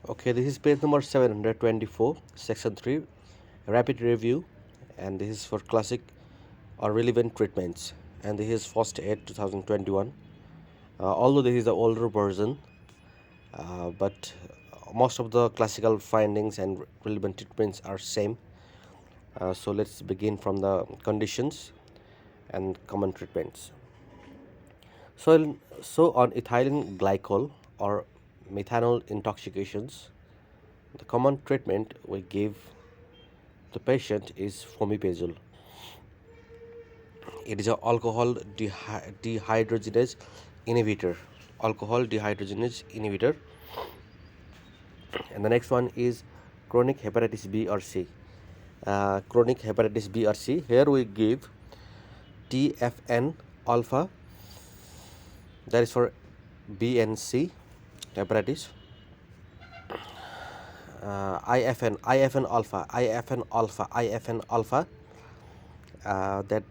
Okay, this is page number 724, section 3, rapid review, and this is for classic or relevant treatments. And this is first aid 2021. Although this is the older version, but most of the classical findings and relevant treatments are same. So let's begin from the conditions and common treatments. So on ethylene glycol or methanol intoxications, the common treatment we give the patient is fomepizole. It is an alcohol dehydrogenase inhibitor. Alcohol dehydrogenase inhibitor. And the next one is chronic hepatitis B or C. Chronic hepatitis B or C. Here we give TFN alpha, that is for B and C hepatitis. IFN alpha. That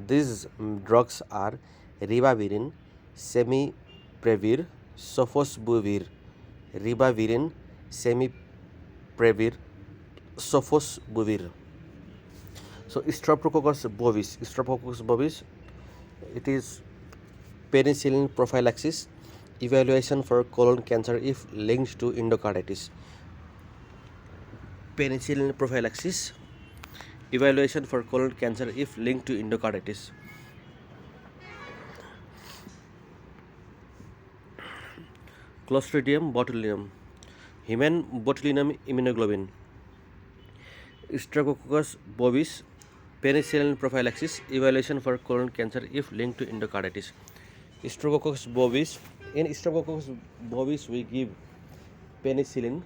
these drugs are ribavirin, semiprevir, sofosbuvir, ribavirin, semiprevir, sofosbuvir. So Streptococcus bovis, it is penicillin prophylaxis, evaluation for colon cancer if linked to endocarditis. Penicillin prophylaxis, evaluation for colon cancer if linked to endocarditis. Clostridium botulinum, human botulinum immunoglobulin. Streptococcus bovis, penicillin prophylaxis, evaluation for colon cancer if linked to endocarditis. Streptococcus bovis, in Streptococcus bovis we give penicillin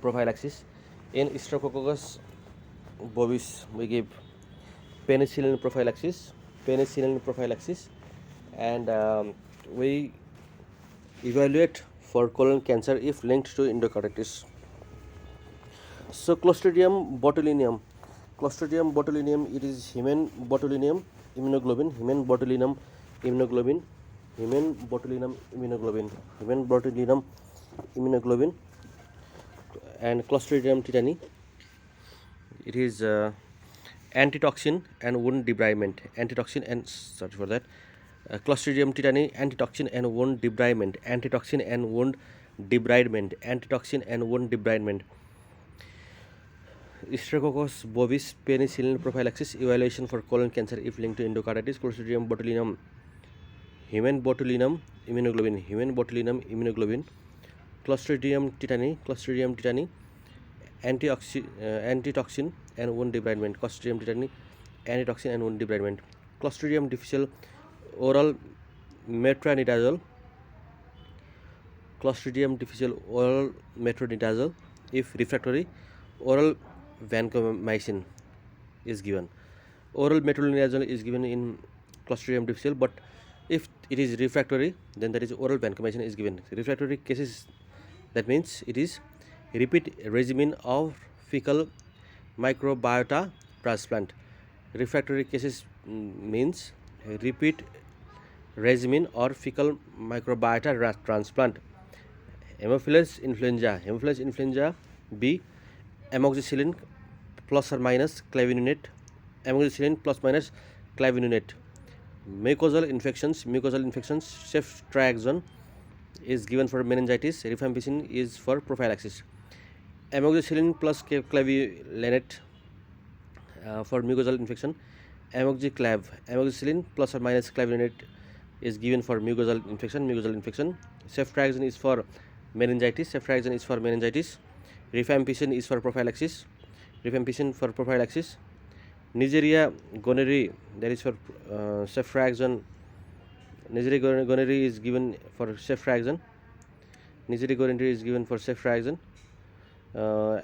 prophylaxis. In Streptococcus bovis we give penicillin prophylaxis, and we evaluate for colon cancer if linked to endocarditis. So Clostridium botulinum, it is human botulinum immunoglobulin, and Clostridium tetani, it is antitoxin and wound debridement. Clostridium tetani, antitoxin and wound debridement. Streptococcus bovis, penicillin prophylaxis, evaluation for colon cancer if linked to endocarditis. Clostridium botulinum, human botulinum immunoglobulin. Clostridium tetani, antitoxin and wound debridement. Clostridium tetani, antitoxin and wound debridement. Clostridium difficile, oral metronidazole. If refractory, oral vancomycin is given. Oral metronidazole is given in Clostridium difficile, but if it is refractory, then that is oral vancomycin is given. Refractory cases, that means it is repeat regimen of fecal microbiota transplant. Refractory cases means repeat regimen or fecal microbiota transplant. Haemophilus influenza B, amoxicillin plus or minus clavinulate. Mucosal infections, ceftriaxone is given for meningitis. Rifampicin is for prophylaxis. Amoxicillin plus clavulanate for mucosal infection. Amoxicillin plus or minus clavulanate is given for mucosal infection. Ceftriaxone is for meningitis. Rifampicin is for prophylaxis. Neisseria gonorrhoeae, that is for ceftriaxone. Neisseria gonorrhoeae is given for ceftriaxone.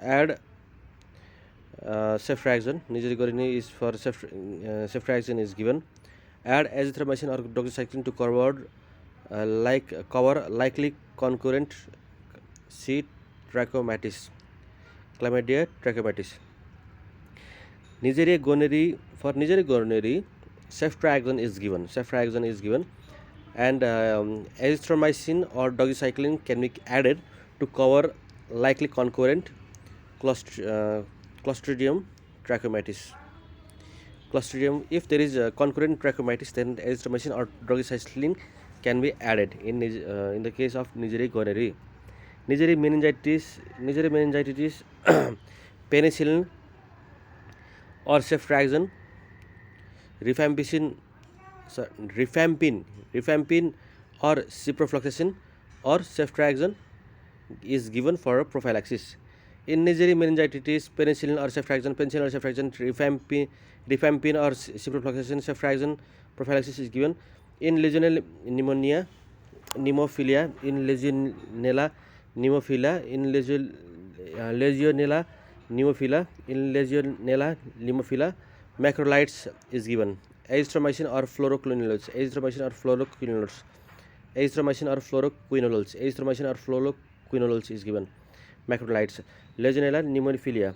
Add ceftriaxone. Neisseria gonorrhoeae is for ceftriaxone is given. Add azithromycin or doxycycline to cover likely concurrent C. trachomatis, chlamydia trachomatis. Neisseria gonorrhoeae, for Neisseria gonorrhoeae, ceftriaxone is given, and azithromycin or doxycycline can be added to cover likely concurrent Clostridium trachomatis. Clostridium, if there is a concurrent trachomatis, then azithromycin or doxycycline can be added in the case of Neisseria gonorrhoeae. Neisseria meningitis, penicillin or ceftriaxone, rifampicin, rifampin or ciprofloxacin or ceftriaxone is given for prophylaxis. In Neisseria meningitis, penicillin or ceftriaxone, rifampin or ciprofloxacin, ceftriaxone prophylaxis is given. In Legionella pneumonia, pneumophilia, in Legionella pneumophilia, in Legionella pneumophilia, macrolides is given. Azithromycin or fluoroquinolones, is given. Macrolides. Legionella pneumophilia,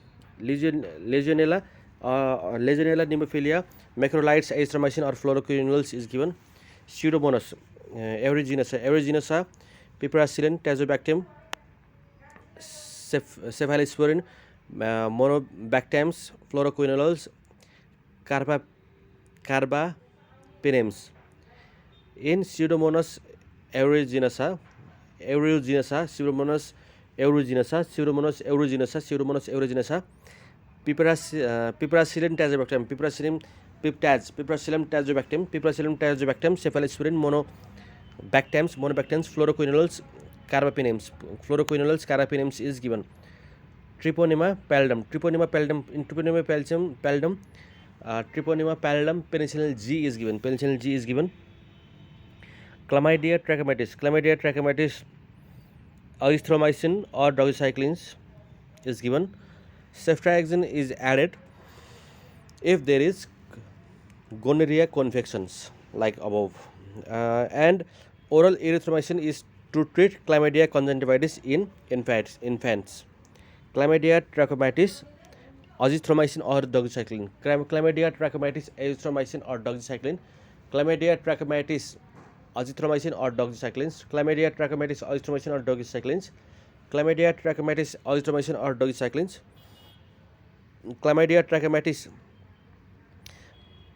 macrolides, azithromycin or fluoroquinolones is given. Pseudomonas aeruginosa, piperacillin, tazobactam, cephalosporin, monobactams, fluoroquinolones, carbapenems. In Pseudomonas aeruginosa, Pseudomonas aeruginosa, piperacillin, tazobactam, piperacillin tazobactam, cephalosporin, monobactams, fluoroquinolones, carbapenems is given. Treponema pallidum, penicillin G is given. Chlamydia trachomatis, azithromycin or doxycycline is given. Ceftriaxone is added if there is gonorrhea co-infections like above. And oral erythromycin is to treat chlamydia conjunctivitis in infants. Chlamydia trachomatis, azithromycin or doxycycline. Chlamydia trachomatis, azithromycin or doxycycline. Chlamydia trachomatis, azithromycin or doxycyclines. Chlamydia trachomatis, azithromycin or doxycyclines. Chlamydia trachomatis, azithromycin or doxycyclines. Chlamydia trachomatis,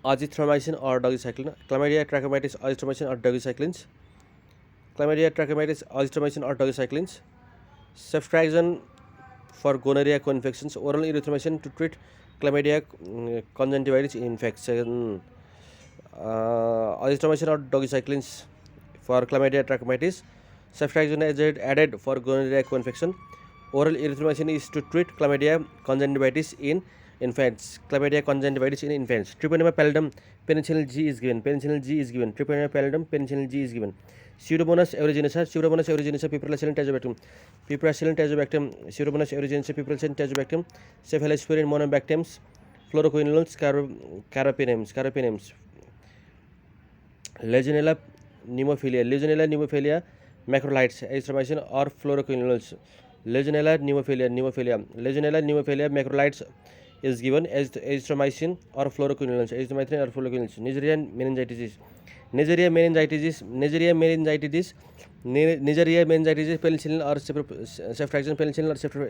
azithromycin or doxycycline. Chlamydia trachomatis, azithromycin or doxycyclines. Chlamydia trachomatis, azithromycin or doxycyclines. Ceftriaxone for gonorrhea co-infections. Oral erythromycin to treat chlamydia conjunctivitis infection. Azithromycin or doxycyclines for chlamydia trachomatis. Ceftriaxone is added for gonorrhea co-infection. Oral erythromycin is to treat chlamydia conjunctivitis in infants. Treponema pallidum, penicillin G is given. Treponema pallidum, penicillin G is given. Pseudomonas aeruginosa, piperacillin tazobactam, Pseudomonas aeruginosa, piperacillin tazobactam, cephalosporin, monobactams, fluoroquinolones, carbapenems. Legionella pneumophila, macrolides, azithromycin or fluoroquinolones. Legionella pneumophila, macrolides is given as azithromycin or fluoroquinolones. Neisseria meningitis, penicillin or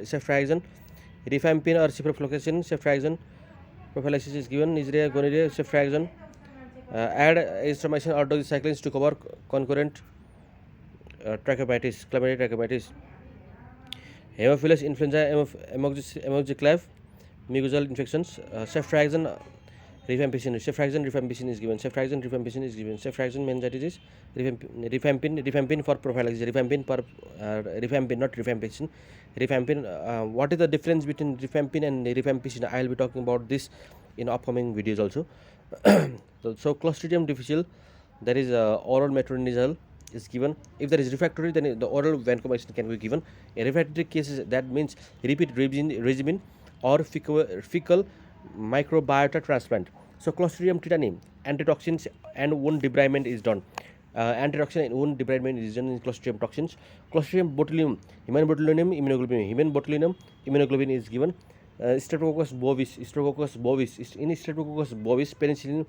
ceftriaxone, rifampin or ciprofloxacin, ceftriaxone prophylaxis is given. Neisseria gonorrhoeae, ceftriaxone. Add azithromycin or doxycyclines to cover concurrent chlamydia trachomatis. Haemophilus influenza, amoxiclav, mucosal infections. Ceftriaxone, rifampicin is given. Ceftriaxone meningitis, rifampin for prophylaxis. Rifampin, not rifampicin. What is the difference between rifampin and rifampicin? I will be talking about this in upcoming videos also. So Clostridium difficile, there is oral metronidazole is given. If there is refractory, then the oral vancomycin can be given. In refractory cases, that means repeat regimen or fecal microbiota transplant. So Clostridium tetani, antitoxins and wound debridement is done. Antitoxin and wound debridement is done in Clostridium toxins. Clostridium botulinum, human botulinum immunoglobulin is given. Streptococcus bovis. In Streptococcus bovis, penicillin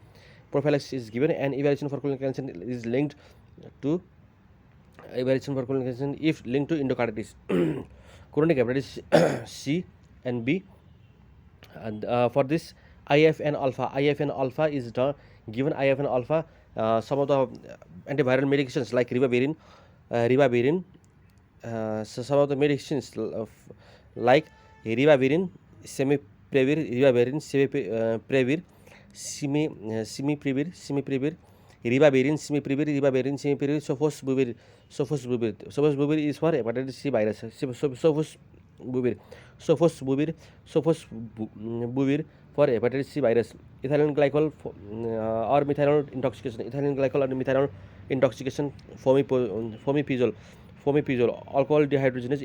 prophylaxis is given, and evaluation for colon cancer is linked to a variation for chronic condition if linked to endocarditis, chronic hepatitis C and B. And for this IFN alpha, is given IFN alpha. Some of the antiviral medications like so some of the medications like ribavirin, semipravir, simiprevir, sofosbuvir is for hepatitis C virus. Sofosbuvir, sofosbuvir for hepatitis C virus. Ethylene glycol or methanol intoxication. Ethylene glycol or methanol intoxication. Fomipizole, alcohol dehydrogenase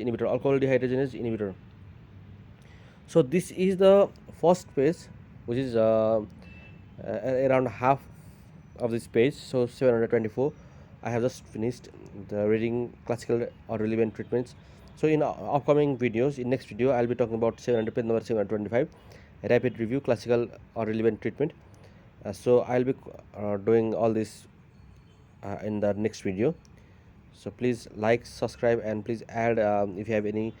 inhibitor. So this is the first page, which is around half of this page. So 724. I have just finished the reading classical or relevant treatments. So in upcoming videos, in next video, I'll be talking about 700 page number 725, rapid review classical or relevant treatment. So I'll be doing all this in the next video. So please like, subscribe, and please add if you have any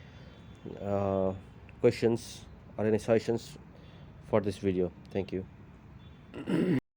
questions or any suggestions for this video. Thank you.